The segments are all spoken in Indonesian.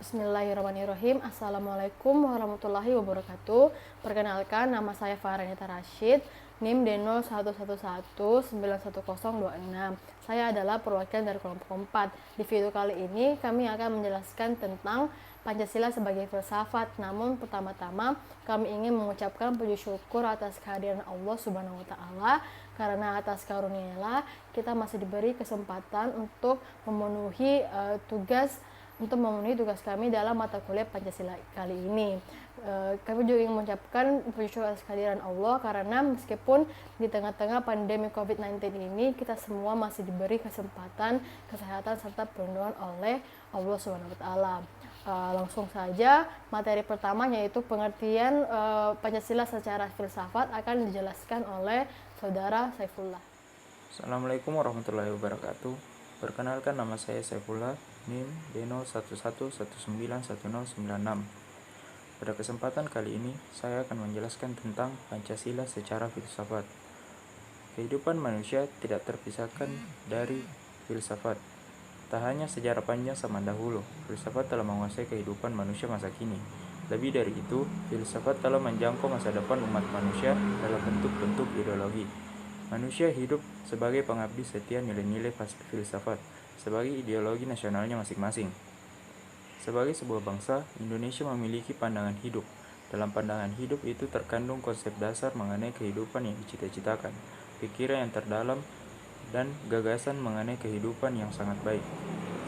Bismillahirrahmanirrahim. Assalamualaikum warahmatullahi wabarakatuh. Perkenalkan, nama saya Farhanita Rashid, NIM D0111911026. Saya adalah perwakilan dari kelompok 4. Di video kali ini kami akan menjelaskan tentang Pancasila sebagai filsafat. Namun pertama-tama kami ingin mengucapkan puji syukur atas kehadiran Allah Subhanahu wa taala, karena atas karunia-Nya kita masih diberi kesempatan untuk memenuhi tugas kami dalam mata kuliah Pancasila kali ini. Kami juga ingin mengucapkan puji syukur atas kehadiran Allah, karena meskipun di tengah-tengah pandemi COVID-19 ini kita semua masih diberi kesempatan, kesehatan, serta perlindungan oleh Allah Subhanahu wa taala. Langsung saja, materi pertama yaitu pengertian Pancasila secara filsafat akan dijelaskan oleh Saudara Saifullah. Assalamualaikum warahmatullahi wabarakatuh. Perkenalkan, nama saya Saifullah, NIM D0111911096. Pada kesempatan kali ini, saya akan menjelaskan tentang Pancasila secara filsafat. Kehidupan manusia tidak terpisahkan dari filsafat. Tak hanya sejarah panjang zaman dahulu, filsafat telah menguasai kehidupan manusia masa kini. Lebih dari itu, filsafat telah menjangkau masa depan umat manusia dalam bentuk-bentuk ideologi. Manusia hidup sebagai pengabdi setia nilai-nilai filsafat, sebagai ideologi nasionalnya masing-masing. Sebagai sebuah bangsa, Indonesia memiliki pandangan hidup. Dalam pandangan hidup itu terkandung konsep dasar mengenai kehidupan yang dicita-citakan, pikiran yang terdalam, dan gagasan mengenai kehidupan yang sangat baik.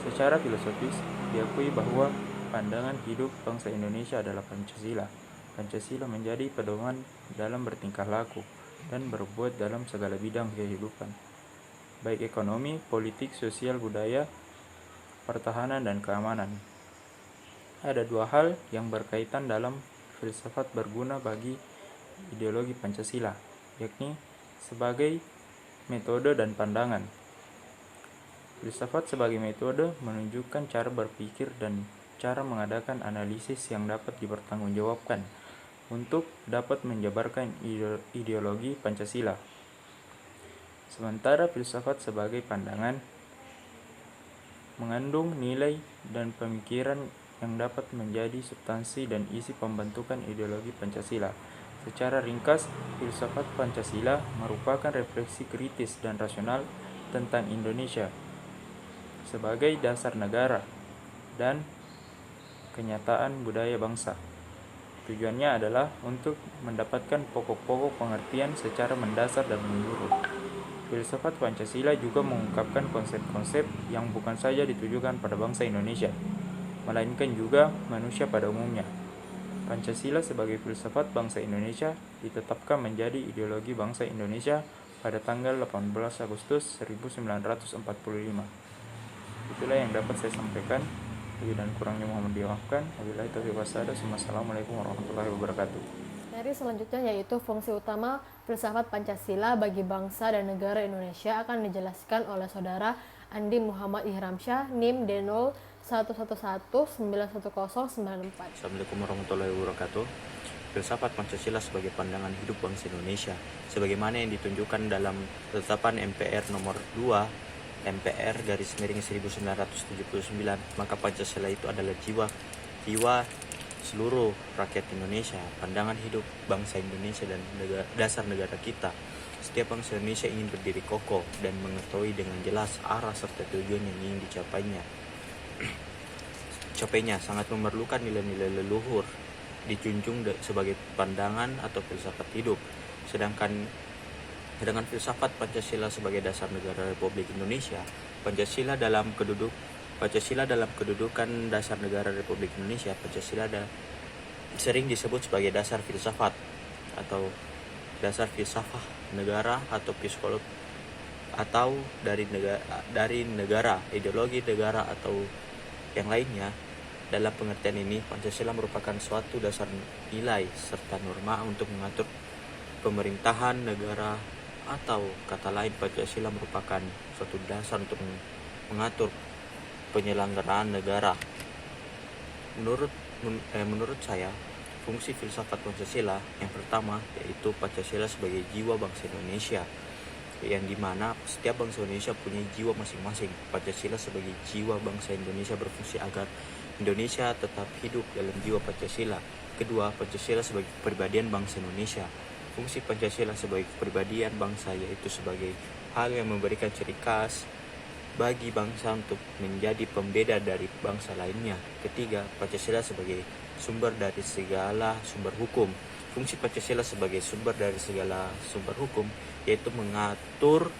Secara filosofis, diakui bahwa pandangan hidup bangsa Indonesia adalah Pancasila. Pancasila menjadi pedoman dalam bertingkah laku dan berbuat dalam segala bidang kehidupan, baik ekonomi, politik, sosial, budaya, pertahanan, dan keamanan. Ada dua hal yang berkaitan dalam filsafat berguna bagi ideologi Pancasila, yakni sebagai metode dan pandangan. Filsafat sebagai metode menunjukkan cara berpikir dan cara mengadakan analisis yang dapat dipertanggungjawabkan untuk dapat menjabarkan ideologi Pancasila. Sementara filsafat sebagai pandangan mengandung nilai dan pemikiran yang dapat menjadi substansi dan isi pembentukan ideologi Pancasila. Secara ringkas, filsafat Pancasila merupakan refleksi kritis dan rasional tentang Indonesia sebagai dasar negara dan kenyataan budaya bangsa. Tujuannya adalah untuk mendapatkan pokok-pokok pengertian secara mendasar dan menyeluruh. Filsafat Pancasila juga mengungkapkan konsep-konsep yang bukan saja ditujukan pada bangsa Indonesia, melainkan juga manusia pada umumnya. Pancasila sebagai filsafat bangsa Indonesia ditetapkan menjadi ideologi bangsa Indonesia pada tanggal 18 Agustus 1945. Itulah yang dapat saya sampaikan. Lebih dan kurangnya mohon dimaafkan. Wabillahi taufiq wassalamu. Assalamualaikum warahmatullahi wabarakatuh. Materi selanjutnya yaitu fungsi utama filsafat Pancasila bagi bangsa dan negara Indonesia akan dijelaskan oleh Saudara Andi Muhammad Ihramsyah, NIM D0111911094. Assalamualaikum warahmatullahi wabarakatuh. Filsafat Pancasila sebagai pandangan hidup bangsa Indonesia, sebagaimana yang ditunjukkan dalam Ketetapan MPR nomor 2 MPR _1979, maka Pancasila itu adalah jiwa seluruh rakyat Indonesia, pandangan hidup bangsa Indonesia dan dasar negara kita. Setiap bangsa Indonesia ingin berdiri kokoh dan mengetahui dengan jelas arah serta tujuan yang ingin dicapainya sangat memerlukan nilai-nilai leluhur dijunjung sebagai pandangan atau filsafat hidup. Sedangkan dengan filsafat Pancasila sebagai dasar negara Republik Indonesia, Pancasila dalam kedudukan dasar negara Republik Indonesia, Pancasila sering disebut sebagai dasar filsafat atau dasar filsafah negara atau psikolog atau dari negara, ideologi negara atau yang lainnya. Dalam pengertian ini, Pancasila merupakan suatu dasar nilai serta norma untuk mengatur pemerintahan negara, atau kata lain, Pancasila merupakan suatu dasar untuk mengatur penyelenggaraan negara. Menurut saya, fungsi filsafat Pancasila yang pertama yaitu Pancasila sebagai jiwa bangsa Indonesia, yang dimana setiap bangsa Indonesia punya jiwa masing-masing. Pancasila sebagai jiwa bangsa Indonesia berfungsi agar Indonesia tetap hidup dalam jiwa Pancasila. Kedua, Pancasila sebagai kepribadian bangsa Indonesia. Fungsi Pancasila sebagai kepribadian bangsa yaitu sebagai hal yang memberikan ciri khas bagi bangsa untuk menjadi pembeda dari bangsa lainnya. Ketiga, Pancasila sebagai sumber dari segala sumber hukum. Fungsi Pancasila sebagai sumber dari segala sumber hukum yaitu mengatur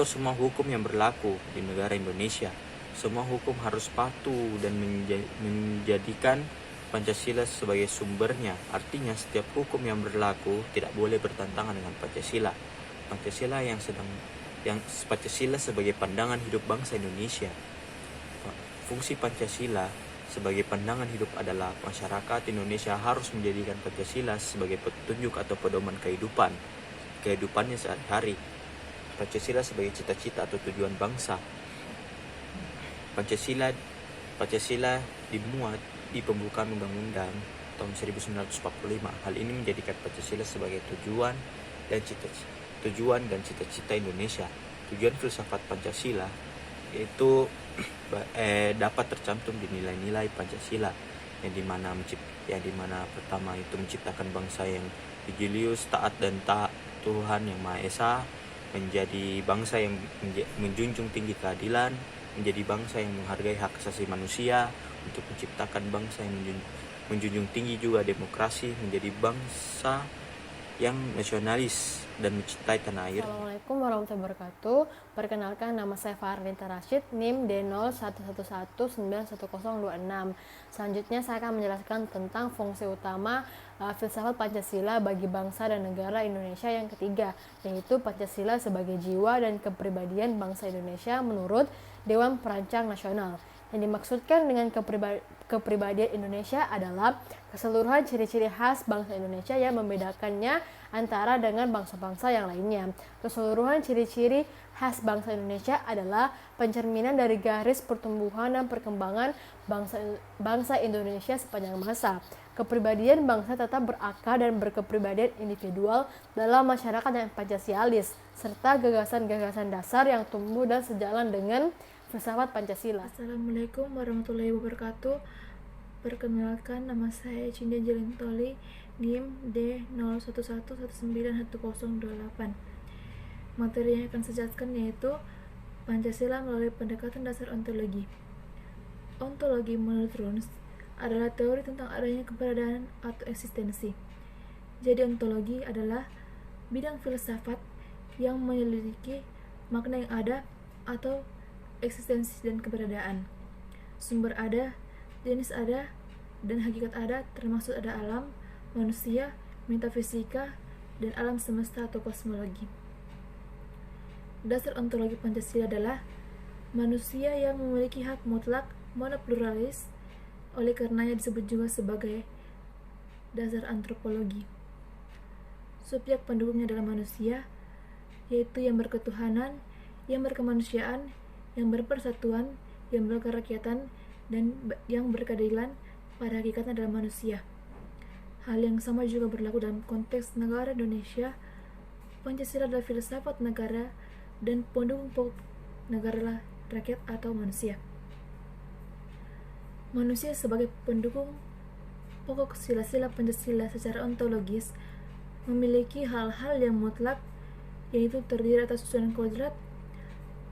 semua hukum yang berlaku di negara Indonesia. Semua hukum harus patuh dan menjadikan Pancasila sebagai sumbernya. Artinya setiap hukum yang berlaku tidak boleh bertentangan dengan Pancasila. Pancasila sebagai pandangan hidup bangsa Indonesia. Fungsi Pancasila sebagai pandangan hidup adalah masyarakat Indonesia harus menjadikan Pancasila sebagai petunjuk atau pedoman kehidupannya sehari-hari. Pancasila sebagai cita-cita atau tujuan bangsa. Pancasila dimuat di pembukaan Undang-Undang tahun 1945. Hal ini menjadikan Pancasila sebagai tujuan dan cita-cita Indonesia. Tujuan filsafat Pancasila itu dapat tercantum di nilai-nilai Pancasila yang dimana pertama itu menciptakan bangsa yang idealius, taat dan Tuhan yang Maha Esa, menjadi bangsa yang menjunjung tinggi keadilan, menjadi bangsa yang menghargai hak asasi manusia, untuk menciptakan bangsa yang menjunjung tinggi juga demokrasi, menjadi bangsa yang nasionalis dan mencintai tanah air. Assalamualaikum warahmatullahi wabarakatuh. Perkenalkan, nama saya Farnita Rashid, NIM D0111911026. Selanjutnya saya akan menjelaskan tentang fungsi utama filsafat Pancasila bagi bangsa dan negara Indonesia yang ketiga, yaitu Pancasila sebagai jiwa dan kepribadian bangsa Indonesia menurut Dewan Perancang Nasional. Yang dimaksudkan dengan kepribadian Indonesia adalah keseluruhan ciri-ciri khas bangsa Indonesia yang membedakannya antara dengan bangsa-bangsa yang lainnya. Keseluruhan ciri-ciri khas bangsa Indonesia adalah pencerminan dari garis pertumbuhan dan perkembangan bangsa Indonesia sepanjang masa. Kepribadian bangsa tetap berakar dan berkepribadian individual dalam masyarakat yang Pancasialis, serta gagasan-gagasan dasar yang tumbuh dan sejalan dengan filsafat Pancasila. Assalamualaikum warahmatullahi wabarakatuh. Perkenalkan, nama saya Cindy Jelintoli, NIM D01119108. Materi yang akan saya jelaskan yaitu Pancasila melalui pendekatan dasar ontologi. Ontologi menurut Rawls adalah teori tentang adanya keberadaan atau eksistensi. Jadi ontologi adalah bidang filsafat yang menyelidiki makna yang ada atau eksistensi dan keberadaan. Sumber ada, jenis ada, dan hakikat ada, termasuk ada alam, manusia, metafisika, dan alam semesta atau kosmologi. Dasar ontologi Pancasila adalah manusia yang memiliki hak mutlak monopluralis, oleh karenanya disebut juga sebagai dasar antropologi. Subjek pendukungnya adalah manusia, yaitu yang berketuhanan, yang berkemanusiaan, yang berpersatuan, yang berkerakyatan, dan yang berkeadilan. Pada hakikatnya adalah manusia. Hal yang sama juga berlaku dalam konteks negara Indonesia. Pancasila adalah filsafat negara dan pendukung pokok negara rakyat atau manusia. Manusia sebagai pendukung pokok sila-sila Pancasila secara ontologis memiliki hal-hal yang mutlak, yaitu terdiri atas susunan kodrat,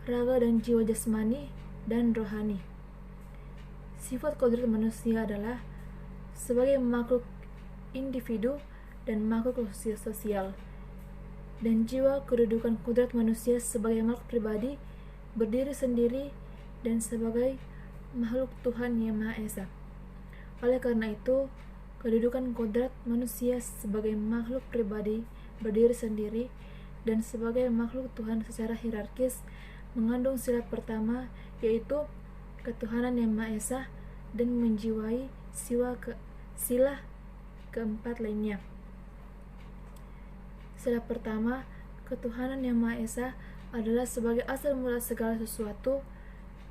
raga dan jiwa jasmani dan rohani. Sifat kodrat manusia adalah sebagai makhluk individu dan makhluk sosial, dan jiwa kedudukan kodrat manusia sebagai makhluk pribadi, berdiri sendiri, dan sebagai makhluk Tuhan yang Maha Esa. Oleh karena itu, kedudukan kodrat manusia sebagai makhluk pribadi, berdiri sendiri, dan sebagai makhluk Tuhan secara hierarkis mengandung sila pertama, yaitu ketuhanan yang Maha Esa, dan menjiwai sila keempat lainnya. Sila pertama, ketuhanan yang Maha Esa, adalah sebagai asal mula segala sesuatu.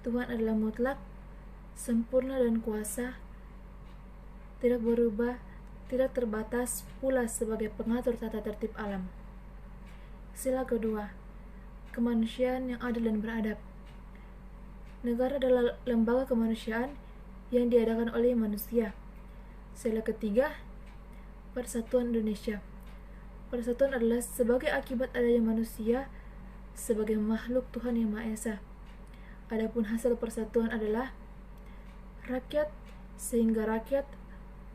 Tuhan adalah mutlak, sempurna dan kuasa, tidak berubah, tidak terbatas, pula sebagai pengatur tata tertib alam. Sila kedua, kemanusiaan yang adil dan beradab. Negara adalah lembaga kemanusiaan yang diadakan oleh manusia. Sila ketiga, Persatuan Indonesia. Persatuan adalah sebagai akibat adanya manusia sebagai makhluk Tuhan Yang Maha Esa. Adapun hasil persatuan adalah rakyat, sehingga rakyat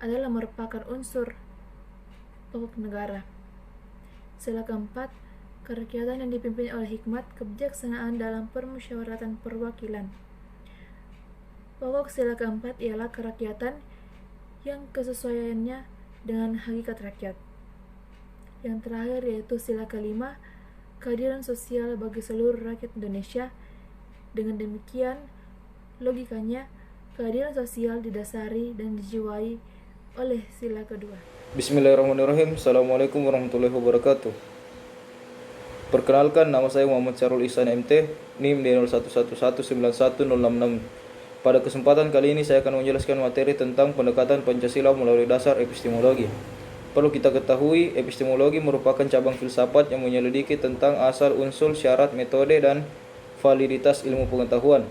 adalah merupakan unsur pokok negara. Sila keempat, kerakyatan yang dipimpin oleh hikmat kebijaksanaan dalam permusyawaratan perwakilan. Pokok sila keempat ialah kerakyatan yang kesesuaiannya dengan hakikat rakyat. Yang terakhir yaitu sila kelima, keadilan sosial bagi seluruh rakyat Indonesia. Dengan demikian, logikanya, keadilan sosial didasari dan dijiwai oleh sila kedua. Bismillahirrahmanirrahim. Assalamualaikum warahmatullahi wabarakatuh. Perkenalkan, nama saya Muhammad Syarul Ihsan MT, NIM D0111910666. Pada kesempatan kali ini saya akan menjelaskan materi tentang pendekatan Pancasila melalui dasar epistemologi. Perlu kita ketahui, epistemologi merupakan cabang filsafat yang menyelidiki tentang asal-usul, syarat, metode, dan validitas ilmu pengetahuan.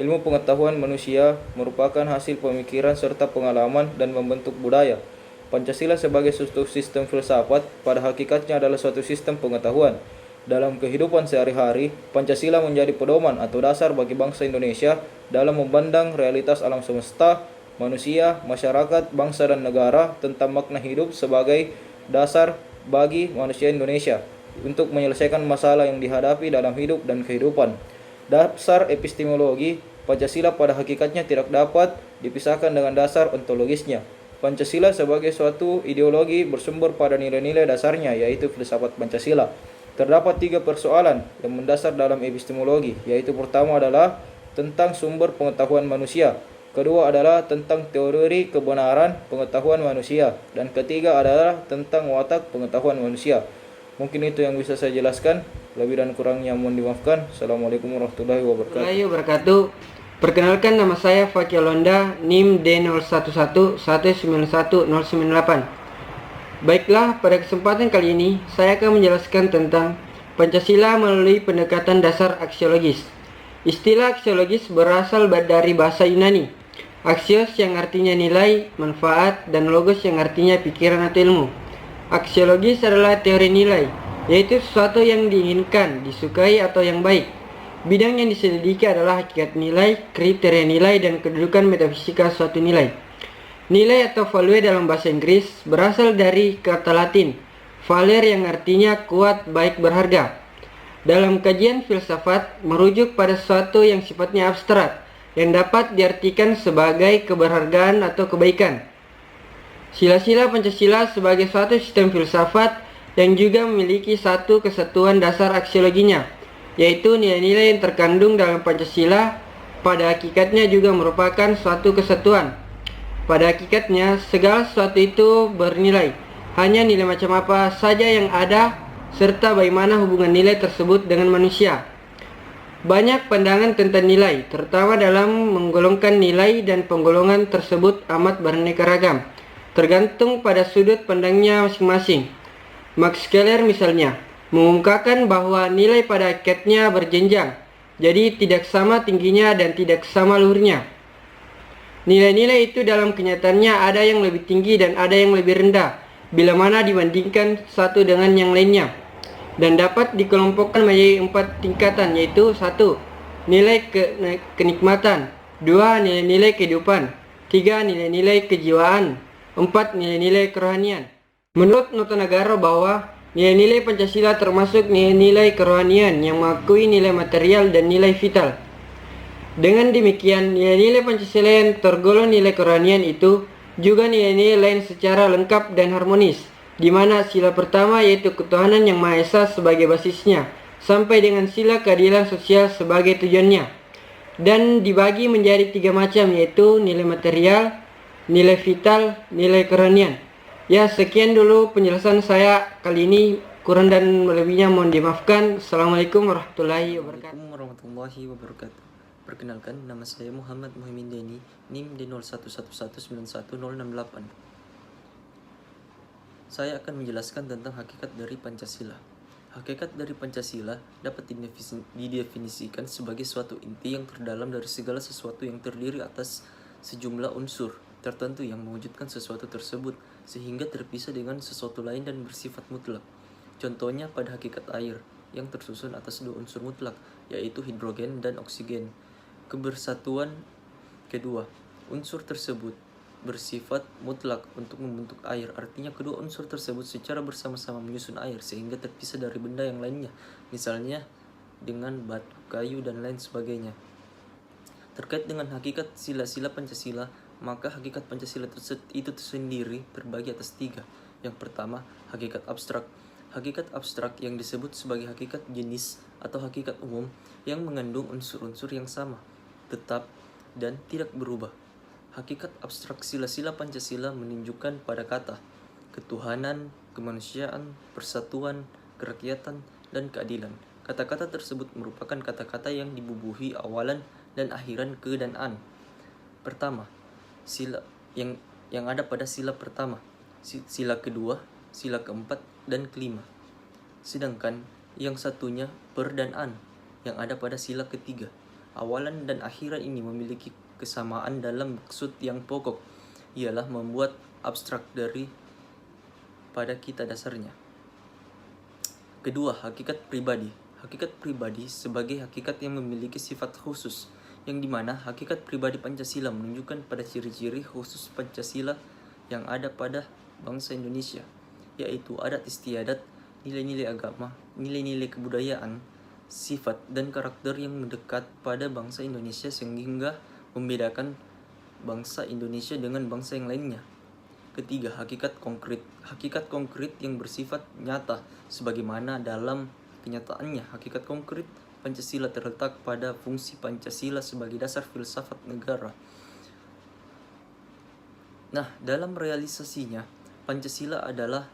Ilmu pengetahuan manusia merupakan hasil pemikiran serta pengalaman dan membentuk budaya. Pancasila sebagai suatu sistem filsafat pada hakikatnya adalah suatu sistem pengetahuan. Dalam kehidupan sehari-hari, Pancasila menjadi pedoman atau dasar bagi bangsa Indonesia dalam memandang realitas alam semesta, manusia, masyarakat, bangsa, dan negara tentang makna hidup sebagai dasar bagi manusia Indonesia untuk menyelesaikan masalah yang dihadapi dalam hidup dan kehidupan. Dasar epistemologi Pancasila pada hakikatnya tidak dapat dipisahkan dengan dasar ontologisnya. Pancasila sebagai suatu ideologi bersumber pada nilai-nilai dasarnya, yaitu filsafat Pancasila. Terdapat 3 persoalan yang mendasar dalam epistemologi, yaitu pertama adalah tentang sumber pengetahuan manusia, kedua adalah tentang teori kebenaran pengetahuan manusia, dan ketiga adalah tentang watak pengetahuan manusia. Mungkin itu yang bisa saya jelaskan. Lebih dan kurangnya mohon dimaafkan. Assalamualaikum warahmatullahi wabarakatuh. Perkenalkan, nama saya Fakih Londa, NIM D0111911098. Baiklah, pada kesempatan kali ini saya akan menjelaskan tentang Pancasila melalui pendekatan dasar aksiologis. Istilah aksiologis berasal dari bahasa Yunani, axios yang artinya nilai, manfaat, dan logos yang artinya pikiran atau ilmu. Aksiologis adalah teori nilai, yaitu sesuatu yang diinginkan, disukai, atau yang baik. Bidang yang diselidiki adalah hakikat nilai, kriteria nilai, dan kedudukan metafisika suatu nilai. Nilai atau value dalam bahasa Inggris berasal dari kata Latin, valer yang artinya kuat, baik, berharga. Dalam kajian filsafat, merujuk pada sesuatu yang sifatnya abstrak, yang dapat diartikan sebagai keberhargaan atau kebaikan. Sila-sila Pancasila sebagai suatu sistem filsafat yang juga memiliki satu kesatuan dasar aksiologinya, yaitu nilai-nilai yang terkandung dalam Pancasila pada hakikatnya juga merupakan suatu kesatuan. Pada hakikatnya, segala sesuatu itu bernilai. Hanya nilai macam apa saja yang ada, serta bagaimana hubungan nilai tersebut dengan manusia. Banyak pandangan tentang nilai, terutama dalam menggolongkan nilai, dan penggolongan tersebut amat beraneka ragam, tergantung pada sudut pandangnya masing-masing. Max Keller misalnya mengungkapkan bahwa nilai pada hakikatnya berjenjang, jadi tidak sama tingginya dan tidak sama luhurnya. Nilai-nilai itu dalam kenyataannya ada yang lebih tinggi dan ada yang lebih rendah, bila mana dibandingkan satu dengan yang lainnya, dan dapat dikelompokkan menjadi 4 tingkatan, yaitu 1. Nilai kenikmatan, 2. Nilai-nilai kehidupan, 3. Nilai-nilai kejiwaan, 4. Nilai-nilai kerohanian. Menurut Nota Negara bahwa nilai-nilai Pancasila termasuk nilai-nilai kerohanian yang mengakui nilai material dan nilai vital. Dengan demikian, nilai-nilai Pancasila yang tergolong nilai kerohanian itu juga nilai-nilai lain secara lengkap dan harmonis, di mana sila pertama yaitu ketuhanan yang Maha Esa sebagai basisnya, sampai dengan sila keadilan sosial sebagai tujuannya, dan dibagi menjadi 3 macam, yaitu nilai material, nilai vital, nilai kerohanian. Ya, sekian dulu penjelasan saya kali ini. Kurang dan lebihnya mohon dimaafkan. Assalamualaikum warahmatullahi wabarakatuh. Assalamualaikum warahmatullahi wabarakatuh. Perkenalkan, nama saya Muhammad Muhammad Deni, NIM D0111911068. Saya akan menjelaskan tentang hakikat dari Pancasila. Hakikat dari Pancasila dapat didefinisikan sebagai suatu inti yang terdalam dari segala sesuatu yang terdiri atas sejumlah unsur tertentu yang mewujudkan sesuatu tersebut sehingga terpisah dengan sesuatu lain dan bersifat mutlak. Contohnya pada hakikat air yang tersusun atas dua unsur mutlak, yaitu hidrogen dan oksigen. Kebersatuan kedua unsur tersebut bersifat mutlak untuk membentuk air, artinya kedua unsur tersebut secara bersama-sama menyusun air sehingga terpisah dari benda yang lainnya, misalnya dengan batu, kayu, dan lain sebagainya. Terkait dengan hakikat sila-sila Pancasila, maka hakikat Pancasila itu sendiri terbagi atas 3. Yang pertama, hakikat abstrak. Hakikat abstrak yang disebut sebagai hakikat jenis atau hakikat umum yang mengandung unsur-unsur yang sama, tetap, dan tidak berubah. Hakikat abstrak sila-sila Pancasila menunjukkan pada kata ketuhanan, kemanusiaan, persatuan, kerakyatan, dan keadilan. Kata-kata tersebut merupakan kata-kata yang dibubuhi awalan dan akhiran ke dan an. Pertama, sila yang ada pada sila pertama, sila kedua, sila keempat, dan kelima. Sedangkan yang satunya per dan an yang ada pada sila ketiga. Awalan dan akhiran ini memiliki kesamaan dalam maksud yang pokok, ialah membuat abstrak dari pada kita dasarnya. Kedua, hakikat pribadi. Hakikat pribadi sebagai hakikat yang memiliki sifat khusus, yang dimana hakikat pribadi Pancasila menunjukkan pada ciri-ciri khusus Pancasila yang ada pada bangsa Indonesia, yaitu adat istiadat, nilai-nilai agama, nilai-nilai kebudayaan, sifat dan karakter yang mendekat pada bangsa Indonesia sehingga membedakan bangsa Indonesia dengan bangsa yang lainnya. Ketiga, hakikat konkret. Hakikat konkret yang bersifat nyata, sebagaimana dalam kenyataannya hakikat konkret Pancasila terletak pada fungsi Pancasila sebagai dasar filsafat negara. Nah, dalam realisasinya, Pancasila adalah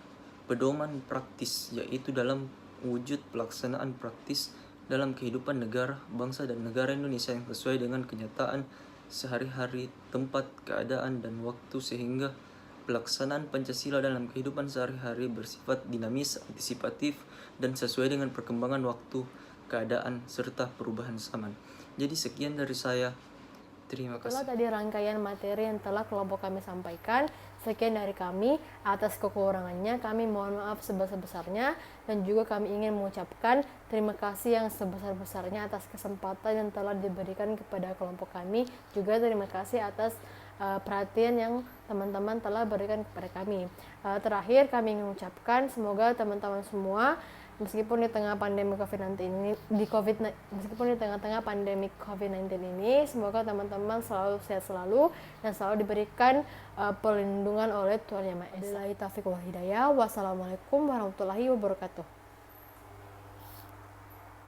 pedoman praktis, yaitu dalam wujud pelaksanaan praktis dalam kehidupan negara, bangsa, dan negara Indonesia yang sesuai dengan kenyataan sehari-hari, tempat, keadaan, dan waktu, sehingga pelaksanaan Pancasila dalam kehidupan sehari-hari bersifat dinamis, antisipatif, dan sesuai dengan perkembangan waktu, keadaan, serta perubahan zaman. Jadi sekian dari saya. Terima kasih. Itulah tadi rangkaian materi yang telah kelompok kami sampaikan. Sekian dari kami. Atas kekurangannya kami mohon maaf sebesar-besarnya, dan juga kami ingin mengucapkan terima kasih yang sebesar-besarnya atas kesempatan yang telah diberikan kepada kelompok kami. Juga terima kasih atas perhatian yang teman-teman telah berikan kepada kami. Terakhir kami ingin mengucapkan semoga teman-teman semua meskipun di tengah pandemi COVID-19 ini, semoga teman-teman selalu sehat selalu dan selalu diberikan perlindungan oleh Tuhan Yang Maha Esa. Billahi taufiq wal hidayah. Wassalamualaikum warahmatullahi wabarakatuh.